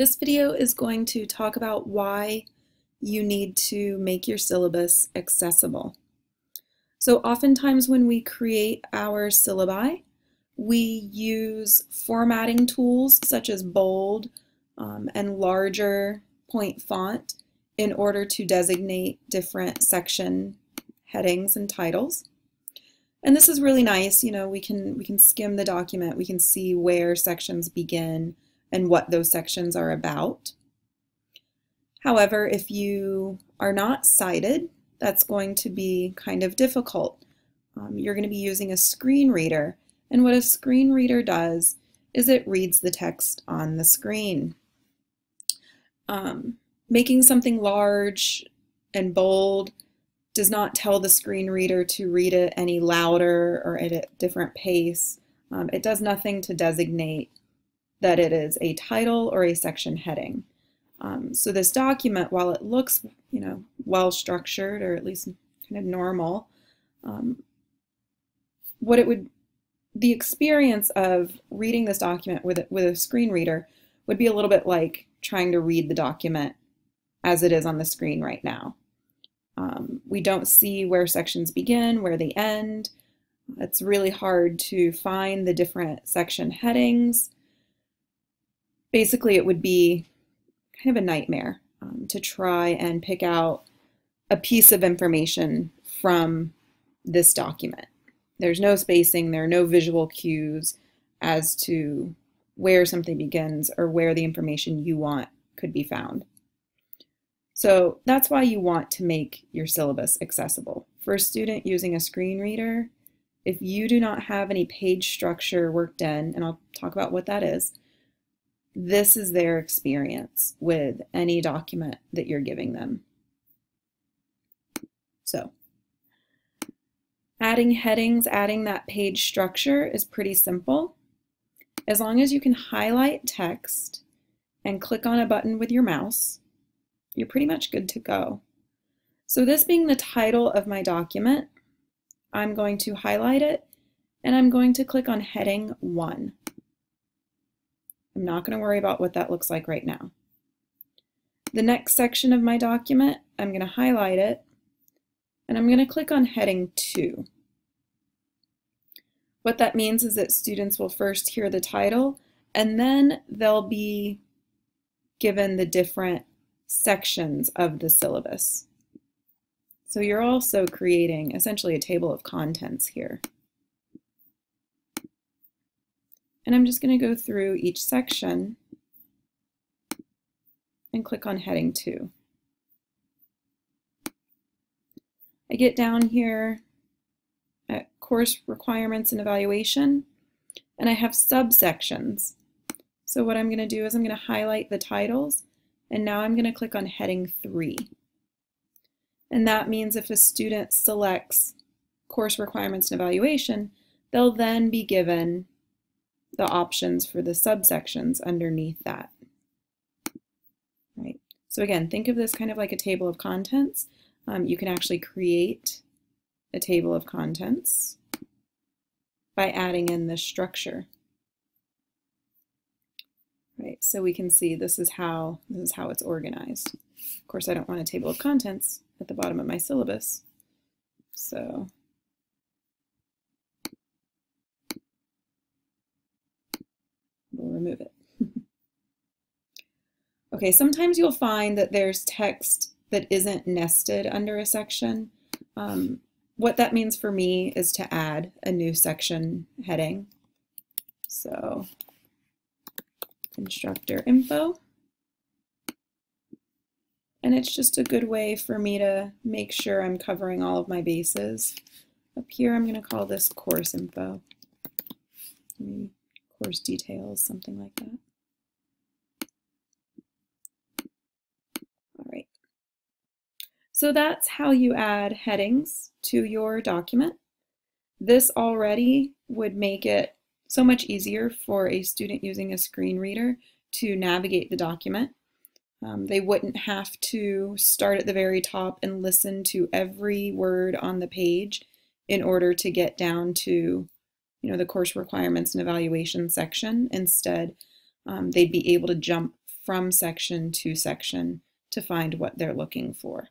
This video is going to talk about why you need to make your syllabus accessible. So oftentimes when we create our syllabi, we use formatting tools such as bold and larger point font in order to designate different section headings and titles. And this is really nice. You know, we can skim the document, we can see where sections begin and what those sections are about. However, if you are not sighted, that's going to be kind of difficult. You're going to be using a screen reader, and what a screen reader does is it reads the text on the screen. Making something large and bold does not tell the screen reader to read it any louder or at a different pace. It does nothing to designate that it is a title or a section heading. So this document, while it looks, well structured or at least kind of normal, the experience of reading this document with a screen reader would be a little bit like trying to read the document as it is on the screen right now. We don't see where sections begin, where they end. It's really hard to find the different section headings. Basically, it would be kind of a nightmare to try and pick out a piece of information from this document. There's no spacing, there are no visual cues as to where something begins or where the information you want could be found. So that's why you want to make your syllabus accessible. For a student using a screen reader, if you do not have any page structure worked in, and I'll talk about what that is, this is their experience with any document that you're giving them. So, adding headings, adding that page structure is pretty simple. As long as you can highlight text and click on a button with your mouse, you're pretty much good to go. So this being the title of my document, I'm going to highlight it and I'm going to click on heading 1. I'm not going to worry about what that looks like right now. The next section of my document, I'm going to highlight it and I'm going to click on heading 2. What that means is that students will first hear the title and then they'll be given the different sections of the syllabus. So you're also creating essentially a table of contents here. And I'm just going to go through each section and click on heading 2. I get down here at course requirements and evaluation, and I have subsections. So what I'm going to do is I'm going to highlight the titles, and now I'm going to click on heading 3. And that means if a student selects course requirements and evaluation, they'll then be given the options for the subsections underneath that. Right. So again, think of this kind of like a table of contents. You can actually create a table of contents by adding in this structure. Right. So we can see this is how it's organized. Of course, I don't want a table of contents at the bottom of my syllabus. So we'll remove it. Okay, sometimes you'll find that there's text that isn't nested under a section. What that means for me is to add a new section heading. So, instructor info. And it's just a good way for me to make sure I'm covering all of my bases. Up here, I'm going to call this course info. Maybe course details, something like that. All right. So that's how you add headings to your document. This already would make it so much easier for a student using a screen reader to navigate the document. They wouldn't have to start at the very top and listen to every word on the page in order to get down to, the course requirements and evaluation section. Instead, they'd be able to jump from section to section to find what they're looking for.